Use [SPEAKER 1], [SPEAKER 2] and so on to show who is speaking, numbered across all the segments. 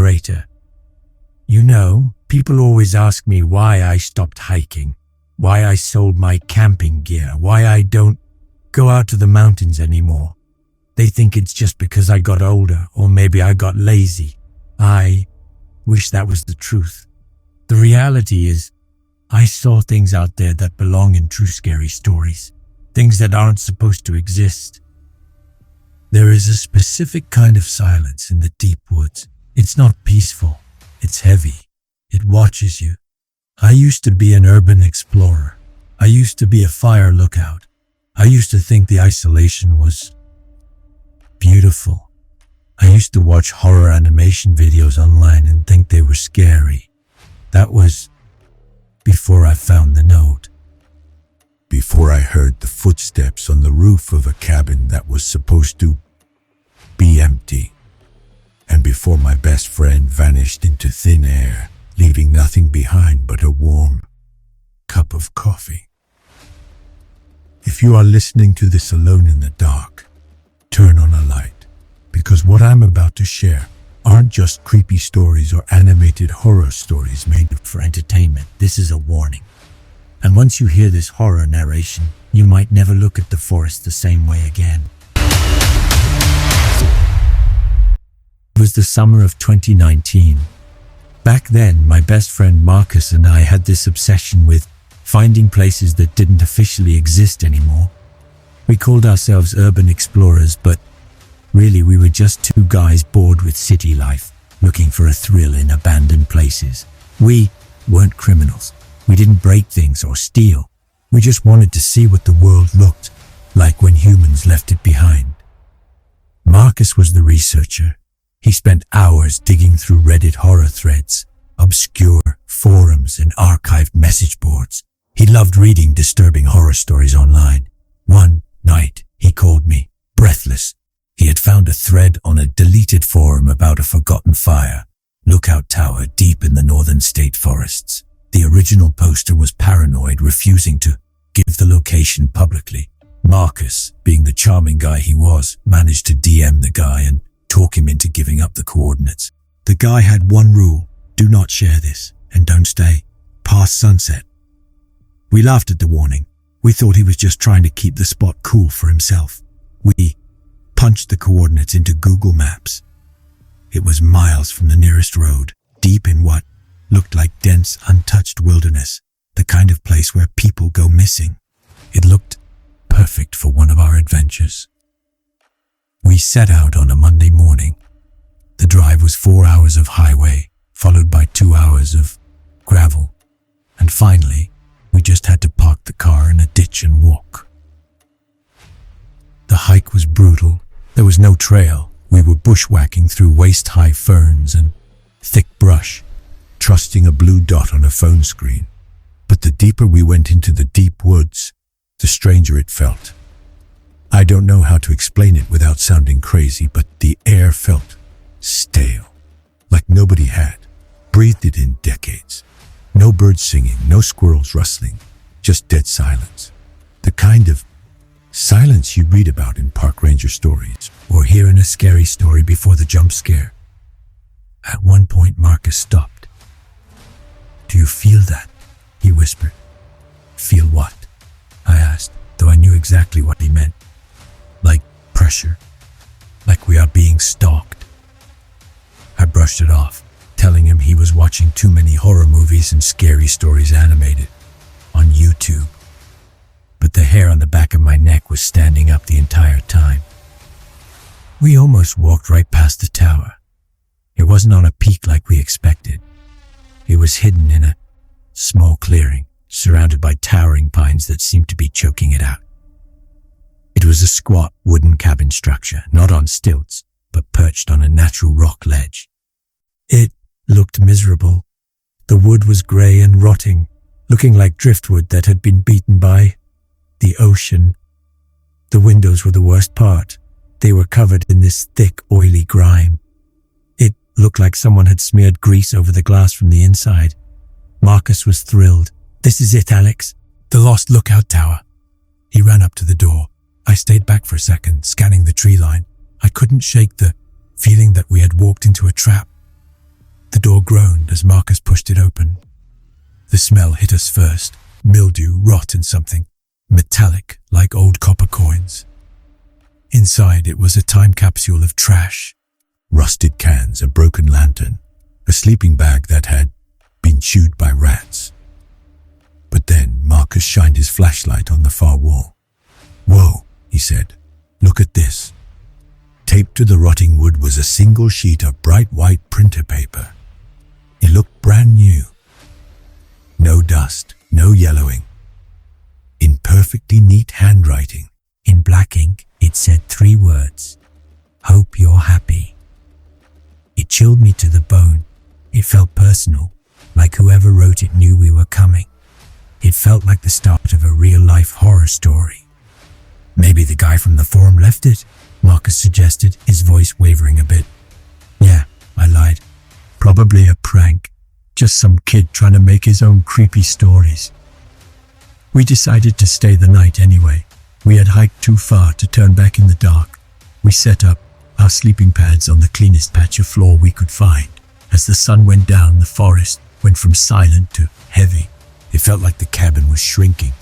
[SPEAKER 1] narrator. People always ask me why I stopped hiking, why I sold my camping gear, why I don't go out to the mountains anymore. They think it's just because I got older, or maybe I got lazy. I wish that was the truth. The reality is, I saw things out there that belong in true scary stories, things that aren't supposed to exist. There is a specific kind of silence in the deep woods. It's not peaceful, it's heavy. It watches you. I used to be an urban explorer. I used to be a fire lookout. I used to think the isolation was beautiful. I used to watch horror animation videos online and think they were scary. That was before I found the note.
[SPEAKER 2] Before I heard the footsteps on the roof of a cabin that was supposed to be empty. And before my best friend vanished into thin air, leaving nothing behind but a warm cup of coffee. If you are listening to this alone in the dark, turn on a light, because what I'm about to share aren't just creepy stories or animated horror stories made
[SPEAKER 1] For entertainment, this is a warning. And once you hear this horror narration, you might never look at the forest the same way again. It was the summer of 2019. Back then, my best friend Marcus and I had this obsession with finding places that didn't officially exist anymore. We called ourselves urban explorers, but really we were just two guys bored with city life, looking for a thrill in abandoned places. We weren't criminals. We didn't break things or steal. We just wanted to see what the world looked like when humans left it behind. Marcus was the researcher. He spent hours digging through Reddit horror threads, obscure forums, and archived message boards. He loved reading disturbing horror stories online. One night, he called me, breathless. He had found a thread on a deleted forum about a forgotten fire lookout tower deep in the northern state forests. The original poster was paranoid, refusing to give the location publicly. Marcus, being the charming guy he was, managed to DM the guy and talk him into giving up the coordinates. The guy had one rule: do not share this and don't stay past sunset. We laughed at the warning. We thought he was just trying to keep the spot cool for himself. We punched the coordinates into Google Maps. It was miles from the nearest road, deep in what looked like dense, untouched wilderness, the kind of place where people go missing. It looked perfect for one of our adventures. We set out on a Monday morning. The drive was 4 hours of highway, followed by 2 hours of gravel. And finally, we just had to park the car in a ditch and walk. The hike was brutal. There was no trail. We were bushwhacking through waist-high ferns and thick brush, trusting a blue dot on a phone screen. But the deeper we went into the deep woods, the stranger it felt. I don't know how to explain it without sounding crazy, but the air felt stale, like nobody had breathed it in decades. No birds singing, no squirrels rustling, just dead silence. The kind of silence you read about in park ranger stories or hear in a scary story before the jump scare. At one point, Marcus stopped. "Do you feel that?" he whispered. "Feel what?" I asked, though I knew exactly what he meant. Like pressure, like we are being stalked. I brushed it off, telling him he was watching too many horror movies and scary stories animated on YouTube. But the hair on the back of my neck was standing up the entire time. We almost walked right past the tower. It wasn't on a peak like we expected. It was hidden in a small clearing, surrounded by towering pines that seemed to be choking it out. It was a squat wooden cabin structure, not on stilts, but perched on a natural rock ledge. It looked miserable. The wood was grey and rotting, looking like driftwood that had been beaten by the ocean. The windows were the worst part. They were covered in this thick, oily grime. It looked like someone had smeared grease over the glass from the inside. Marcus was thrilled. "This is it, Alex. The lost lookout tower." He ran up to the door. I stayed back for a second, scanning the tree line. I couldn't shake the feeling that we had walked into a trap. The door groaned as Marcus pushed it open. The smell hit us first, mildew, rot, and something metallic like old copper coins. Inside it was a time capsule of trash.
[SPEAKER 2] Rusted cans, a broken lantern, a sleeping bag that had been chewed by rats. But then Marcus shined his flashlight on the far wall. "Whoa," he said. "Look at this." Taped to the rotting wood was a single sheet of bright white printer paper. It looked brand new. No dust, no yellowing. In perfectly neat handwriting.
[SPEAKER 3] In black ink, it said 3 words. "Hope you're happy." It chilled me to the bone. It felt personal, like whoever wrote it knew we were coming. It felt like the start of a real-life horror story. "Maybe the guy from the forum left it," Marcus suggested, his voice wavering a bit. "Yeah," I lied. "Probably a prank. Just some kid trying to make his own creepy stories." We decided to stay the night anyway. We had hiked too far to turn back in the dark. We set up our sleeping pads on the cleanest patch of floor we could find. As the sun went down, the forest went from silent to heavy. It felt like the cabin was shrinking.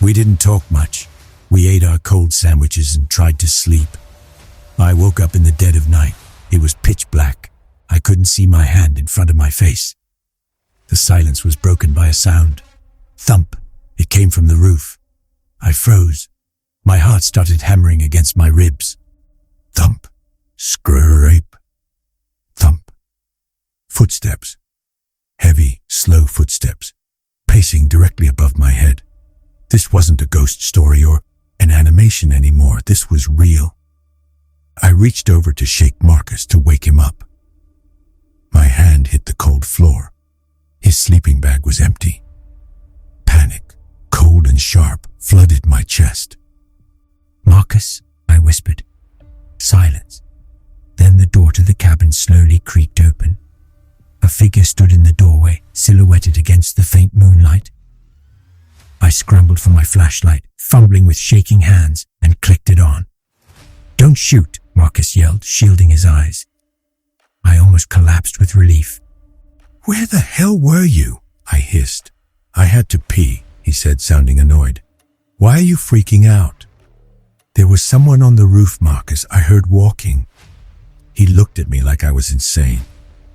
[SPEAKER 3] We didn't talk much. We ate our cold sandwiches and tried to sleep. I woke up in the dead of night. It was pitch black. I couldn't see my hand in front of my face. The silence was broken by a sound. Thump. It came from the roof. I froze. My heart started hammering against my ribs. Thump. Scrape. Thump. Footsteps. Heavy, slow footsteps, pacing directly above my head. This wasn't a ghost story or an animation anymore. This was real. I reached over to shake Marcus to wake him up. My hand hit the cold floor. His sleeping bag was empty. Panic, cold and sharp, flooded my chest. "Marcus," I whispered. Silence. Then the door to the cabin slowly creaked open. A figure stood in the doorway, silhouetted against the faint moonlight. I scrambled for my flashlight, fumbling with shaking hands, and clicked it on. "Don't shoot," Marcus yelled, shielding his eyes. I almost collapsed with relief. "Where the hell were you?" I hissed. "I had to pee," he said, sounding annoyed. "Why are you freaking out?" "There was someone on the roof, Marcus. I heard walking." He looked at me like I was insane.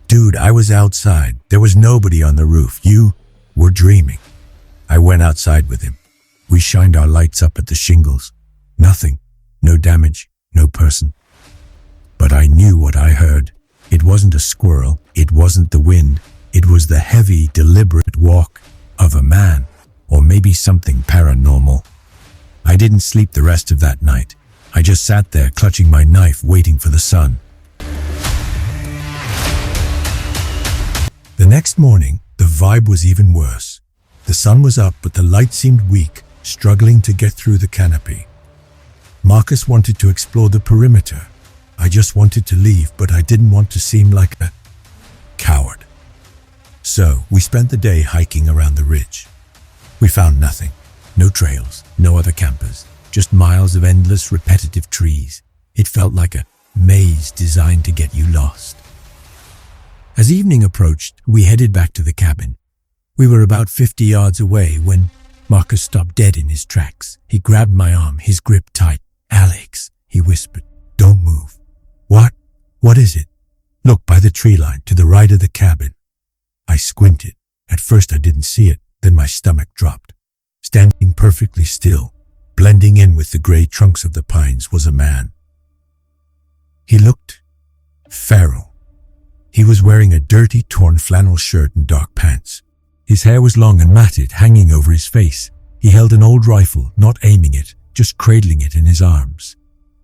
[SPEAKER 3] "Dude, I was outside. There was nobody on the roof. You were dreaming." I went outside with him. We shined our lights up at the shingles. Nothing. No damage. No person. But I knew what I heard. It wasn't a squirrel. It wasn't the wind. It was the heavy, deliberate walk of a man, or maybe something paranormal. I didn't sleep the rest of that night. I just sat there clutching my knife, waiting for the sun. The next morning, the vibe was even worse. The sun was up, but the light seemed weak, struggling to get through the canopy. Marcus wanted to explore the perimeter. I just wanted to leave, but I didn't want to seem like a coward. So we spent the day hiking around the ridge. We found nothing. No trails, no other campers, just miles of endless, repetitive trees. It felt like a maze designed to get you lost. As evening approached, we headed back to the cabin. We were about 50 yards away when Marcus stopped dead in his tracks. He grabbed my arm, his grip tight. "Alex," he whispered, "don't move." "What? What is it?" "Look by the tree line to the right of the cabin." I squinted. At first I didn't see it, then my stomach dropped. Standing perfectly still, blending in with the gray trunks of the pines, was a man. He looked feral. He was wearing a dirty, torn flannel shirt and dark pants. His hair was long and matted, hanging over his face. He held an old rifle, not aiming it, just cradling it in his arms.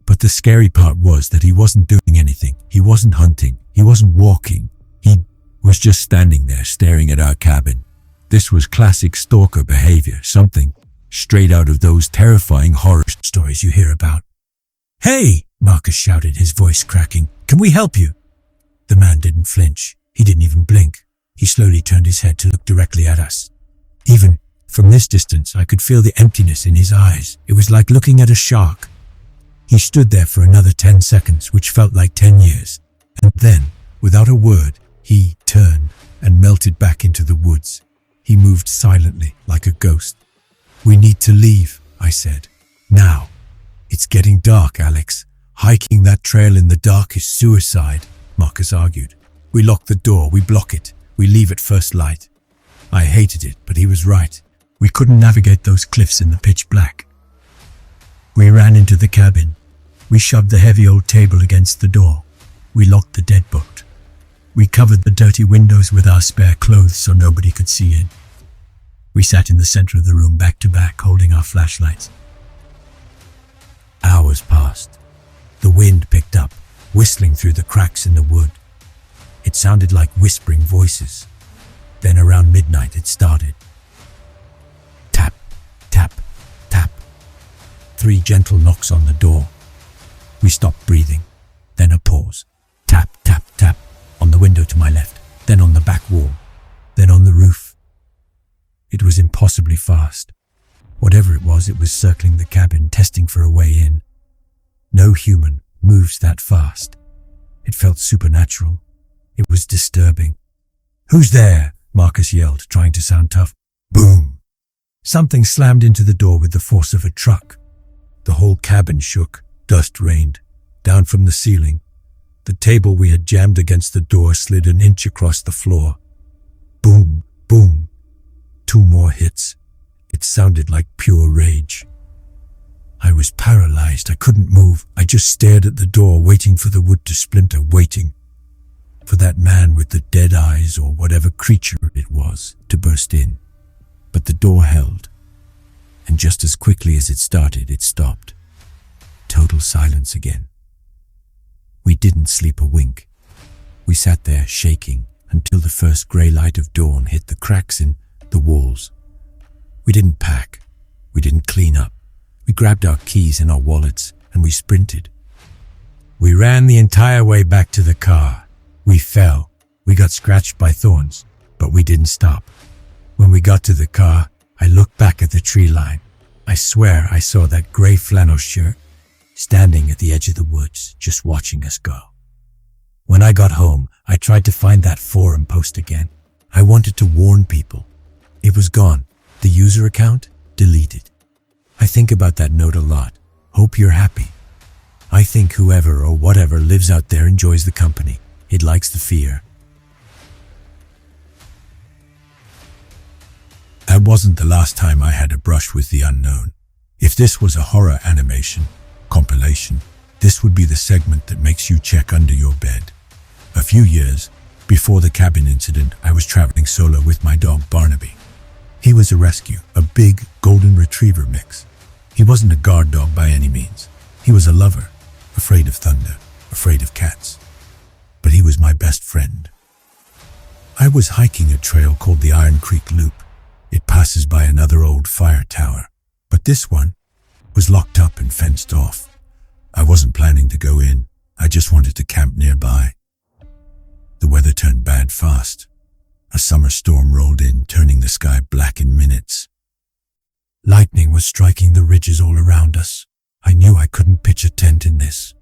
[SPEAKER 3] But the scary part was that he wasn't doing anything. He wasn't hunting. He wasn't walking. He was just standing there, staring at our cabin. This was classic stalker behavior, something straight out of those terrifying horror stories you hear about. "Hey!" Marcus shouted, his voice cracking. "Can we help you?" The man didn't flinch. He didn't even blink. He slowly turned his head to look directly at us. Even from this distance, I could feel the emptiness in his eyes. It was like looking at a shark. He stood there for another 10 seconds, which felt like 10 years. And then, without a word,
[SPEAKER 1] He turned and melted back into the woods. He moved silently, like a ghost. "We need to leave," I said. "Now." "It's getting dark, Alex. Hiking that trail in the dark is suicide," Marcus argued. "We lock the door, we block it, we leave at first light." I hated it, but he was right. We couldn't navigate those cliffs in the pitch black. We ran into the cabin. We shoved the heavy old table against the door. We locked the deadbolt. We covered the dirty windows with our spare clothes so nobody could see in. We sat in the center of the room back to back, holding our flashlights. Hours passed. The wind picked up, whistling through the cracks in the wood. It sounded like whispering voices. Then around midnight it started. Tap, tap, tap. 3 gentle knocks on the door. We stopped breathing. Then a pause. Tap, tap, tap. On the window to my left. Then on the back wall. Then on the roof. It was impossibly fast. Whatever it was circling the cabin, testing for a way in. No human moves that fast. It felt supernatural. It was disturbing. "Who's there?" Marcus yelled, trying to sound tough. Boom! Something slammed into the door with the force of a truck. The whole cabin shook. Dust rained. Down from the ceiling. The table we had jammed against the door slid an inch across the floor. Boom! Boom! 2 more hits. It sounded like pure rage. I was paralyzed. I couldn't move. I just stared at the door, waiting for the wood to splinter, waiting for that man with the dead eyes, or whatever creature it was, to burst in. But the door held, and just as quickly as it started, it stopped. Total silence again. We didn't sleep a wink. We sat there, shaking, until the first grey light of dawn hit the cracks in the walls. We didn't pack. We didn't clean up. We grabbed our keys and our wallets, and we sprinted. We ran the entire way back to the car. We fell. We got scratched by thorns, but we didn't stop. When we got to the car, I looked back at the tree line. I swear I saw that grey flannel shirt standing at the edge of the woods, just watching us go. When I got home, I tried to find that forum post again. I wanted to warn people. It was gone. The user account, deleted. I think about that note a lot. Hope you're happy. I think whoever or whatever lives out there enjoys the company. It likes the fear. That wasn't the last time I had a brush with the unknown. If this was a horror animation compilation, this would be the segment that makes you check under your bed. A few years before the cabin incident, I was traveling solo with my dog Barnaby. He was a rescue, a big golden retriever mix. He wasn't a guard dog by any means. He was a lover, afraid of thunder, afraid of cats. But he was my best friend. I was hiking a trail called the Iron Creek Loop. It passes by another old fire tower, but this one was locked up and fenced off. I wasn't planning to go in. I just wanted to camp nearby. The weather turned bad fast. A summer storm rolled in, turning the sky black in minutes. Lightning was striking the ridges all around us. I knew I couldn't pitch a tent in this.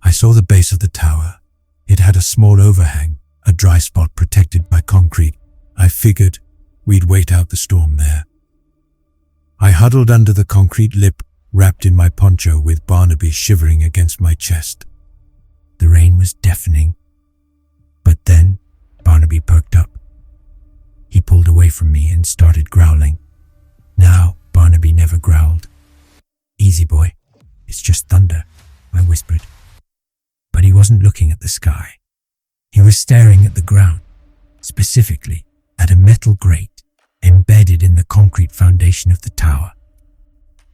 [SPEAKER 1] I saw the base of the tower. It had a small overhang, a dry spot protected by concrete. I figured we'd wait out the storm there. I huddled under the concrete lip, wrapped in my poncho with Barnaby shivering against my chest. The rain was deafening. But then Barnaby perked up. He pulled away from me and started growling. Now Barnaby never growled. "Easy, boy. It's just thunder," I whispered. But he wasn't looking at the sky. He was staring at the ground, specifically at a metal grate embedded in the concrete foundation of the tower.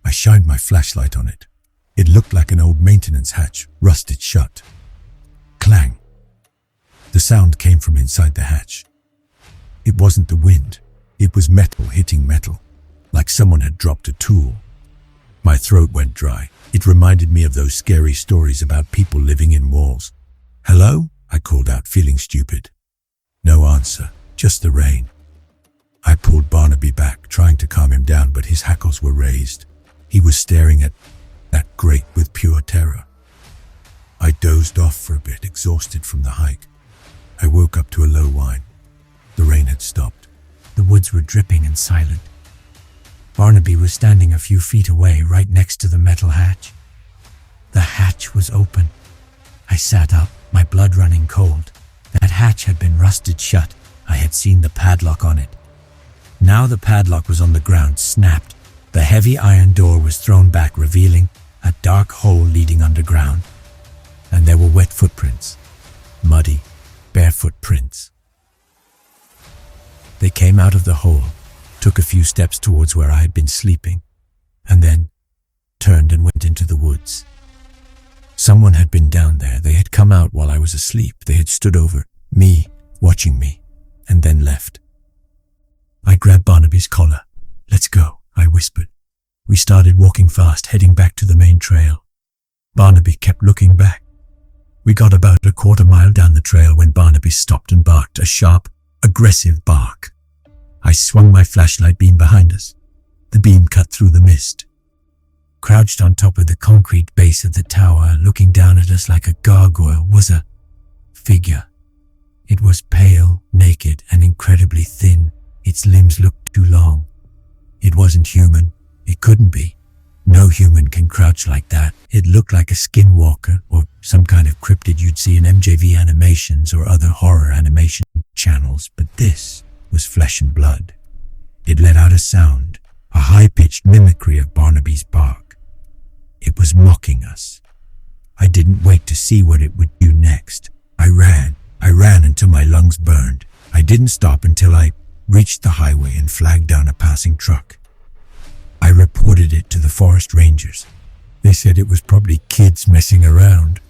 [SPEAKER 1] I shined my flashlight on it. It looked like an old maintenance hatch, rusted shut. Clang. The sound came from inside the hatch. It wasn't the wind. It was metal hitting metal, like someone had dropped a tool. My throat went dry. It reminded me of those scary stories about people living in walls. "Hello?" I called out, feeling stupid. No answer, just the rain. I pulled Barnaby back, trying to calm him down, but his hackles were raised. He was staring at that grate with pure terror. I dozed off for a bit, exhausted from the hike.
[SPEAKER 2] I woke up to a low whine. The rain had stopped.
[SPEAKER 3] The woods were dripping and silent. Barnaby was standing a few feet away, right next to the metal hatch. The hatch was open. I sat up, my blood running cold. That hatch had been rusted shut. I had seen the padlock on it. Now the padlock was on the ground, snapped. The heavy iron door was thrown back, revealing a dark hole leading underground. And there were wet footprints. Muddy, barefoot prints. They came out of the hole, took a few steps towards where I had been sleeping, and then turned and went into the woods. Someone had been down there. They had come out while I was asleep. They had stood over me, watching me, and then left. I grabbed Barnaby's collar. "Let's go," I whispered. We started walking fast, heading back to the main trail. Barnaby kept looking back. We got about a quarter mile down the trail when Barnaby stopped and barked, a sharp, aggressive bark. I swung my flashlight beam behind us. The beam cut through the mist. Crouched on top of the concrete base of the tower, looking down at us like a gargoyle, was a figure. It was pale, naked, and incredibly thin. Its limbs looked too long. It wasn't human. It couldn't be. No human can crouch like that. It looked like a skinwalker or some kind of cryptid you'd see in MJV animations or other horror animation channels, but this was flesh and blood. It let out a sound, a high-pitched mimicry of Barnaby's bark. It was mocking us. I didn't wait to see what it would do next. I ran until my lungs burned. I didn't stop until I reached the highway and flagged down a passing truck. I reported it to the forest rangers. They said it was probably kids messing around.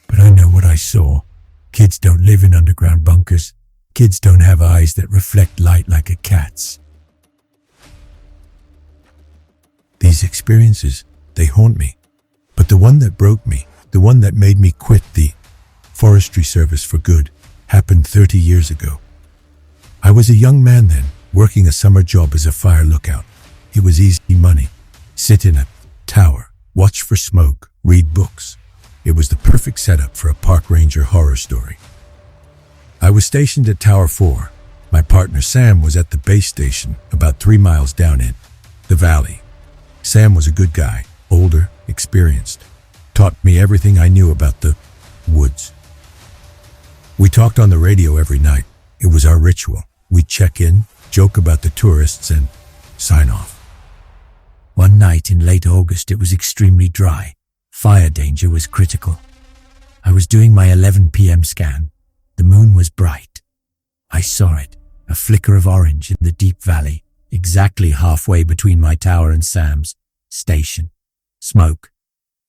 [SPEAKER 3] But I know what I saw. Kids don't live in underground bunkers. Kids don't have eyes that reflect light like a cat's.
[SPEAKER 2] These experiences, they haunt me. But the one that broke me, the one that made me quit the Forestry Service for good, happened 30 years ago. I was a young man then, working a summer job as a fire lookout. It was easy money. Sit in a tower, watch for smoke, read books. It was the perfect setup for a park ranger horror story. I was stationed at Tower 4. My partner Sam was at the base station about 3 miles down in the valley. Sam was a good guy, older, experienced, taught me everything I knew about the woods. We talked on the radio every night. It was our ritual. We'd check in, joke about the tourists, and sign off.
[SPEAKER 3] One night in late August, it was extremely dry. Fire danger was critical. I was doing my 11 p.m. scan. The moon was bright. I saw it, a flicker of orange in the deep valley, exactly halfway between my tower and Sam's station. Smoke.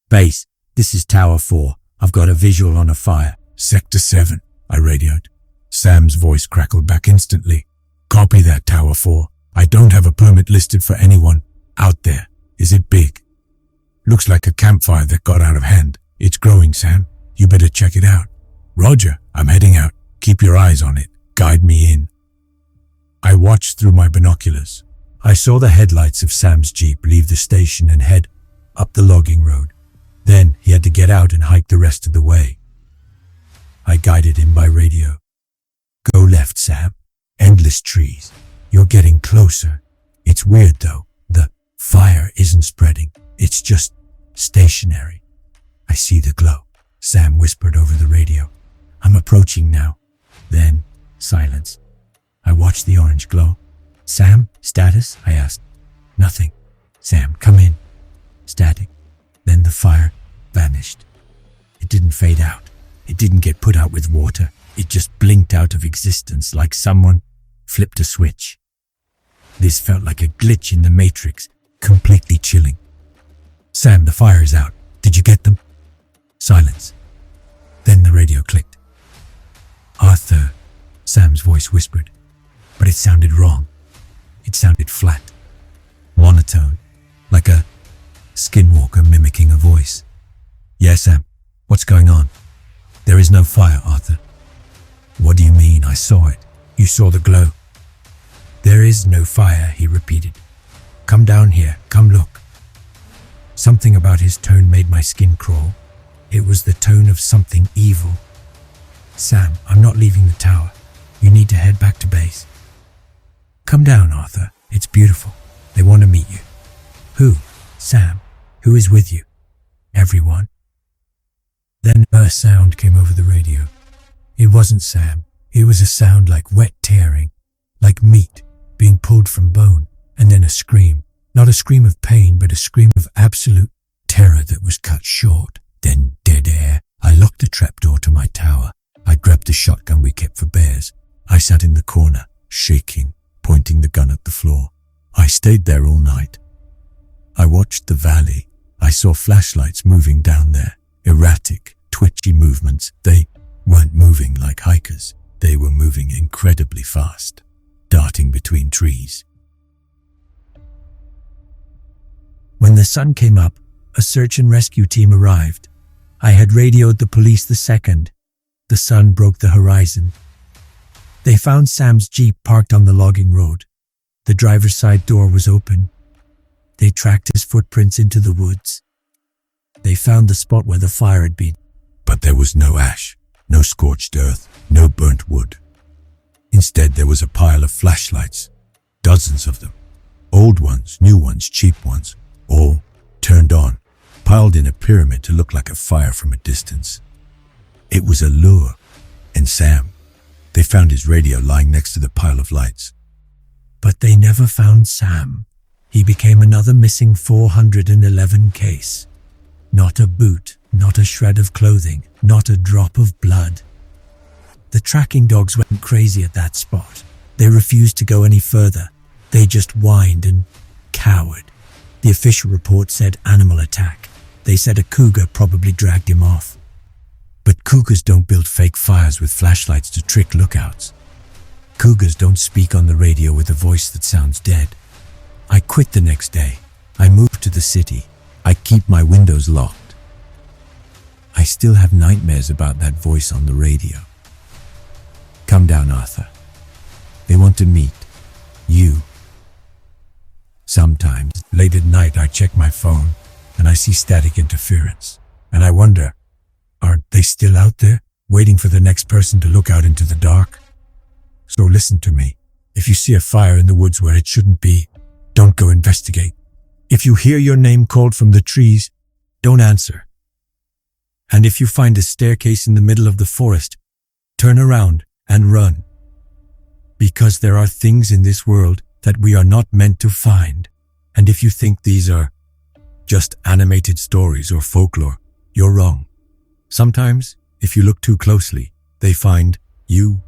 [SPEAKER 3] Base, this is Tower 4. I've got a visual on a fire.
[SPEAKER 2] Sector 7, I radioed. Sam's voice crackled back instantly. Copy that, Tower 4. I don't have a permit listed for anyone out there. Is it big? Looks like a campfire that got out of hand. It's growing, Sam. You better check it out. Roger, I'm heading out. Keep your eyes on it. Guide me in. I watched through my binoculars. I saw the headlights of Sam's Jeep leave the station and head up the logging road. Then he had to get out and hike the rest of the way. I guided him by radio. Go left, Sam. Endless trees. You're getting closer. It's weird though. The fire isn't spreading. It's just stationary. I see the glow, Sam whispered over the radio. I'm approaching now. Then silence. I watched the orange glow. Sam, status? I asked. Nothing. Sam, come in. Static. Then the fire vanished. It didn't fade out. It didn't get put out with water. It just blinked out of existence like someone flipped a switch. This felt like a glitch in the Matrix, completely chilling. Sam, the fire is out. Did you get them? Silence. Then the radio clicked. Arthur, Sam's voice whispered, but it sounded wrong. It sounded flat, monotone, like a skinwalker mimicking a voice. Yeah, Sam, what's going on? There is no fire, Arthur. What do you mean? I saw it. You saw the glow. There is no fire, he repeated. Come down here, come look. Something about his tone made my skin crawl. It was the tone of something evil.
[SPEAKER 3] Sam, I'm not leaving the tower. You need to head back to base. Come down, Arthur. It's beautiful. They want to meet you. Who? Sam. Who is with you? Everyone. Then a sound came over the radio. It wasn't Sam. It was a sound like wet tearing, like meat being pulled from bone, and then a scream. Not a scream of pain, but a scream of absolute terror that was cut short. Then dead air. I locked the trapdoor to my tower. I grabbed the shotgun we kept for bears. I sat in the corner, shaking, pointing the gun at the floor. I stayed there all night. I watched the valley. I saw flashlights moving down there, erratic, twitchy movements. They weren't moving like hikers. They were moving incredibly fast, darting between trees. When the sun came up, a search and rescue team arrived. I had radioed the police the second the sun broke the horizon. They found Sam's Jeep parked on the logging road. The driver's side door was open. They tracked his footprints into the woods. They found the spot where the fire had been.
[SPEAKER 2] But there was no ash, no scorched earth, no burnt wood. Instead, there was a pile of flashlights, dozens of them. Old ones, new ones, cheap ones, all turned on, piled in a pyramid to look like a fire from a distance. It was a lure. And Sam, they found his radio lying next to the pile of lights.
[SPEAKER 3] But they never found Sam. He became another missing 411 case. Not a boot, not a shred of clothing, not a drop of blood. The tracking dogs went crazy at that spot. They refused to go any further. They just whined and cowered. The official report said animal attack. They said a cougar probably dragged him off. But cougars don't build fake fires with flashlights to trick lookouts. Cougars don't speak on the radio with a voice that sounds dead. I quit the next day. I moved to the city. I keep my windows locked. I still have nightmares about that voice on the radio. Come down, Arthur. They want to meet you. Sometimes, late at night, I check my phone and I see static interference. And I wonder, are they still out there, waiting for the next person to look out into the dark? So listen to me. If you see a fire in the woods where it shouldn't be, don't go investigate. If you hear your name called from the trees, don't answer. And if you find a staircase in the middle of the forest, turn around and run. Because there are things in this world that we are not meant to find. And if you think these are just animated stories or folklore, you're wrong. Sometimes, if you look too closely, they find you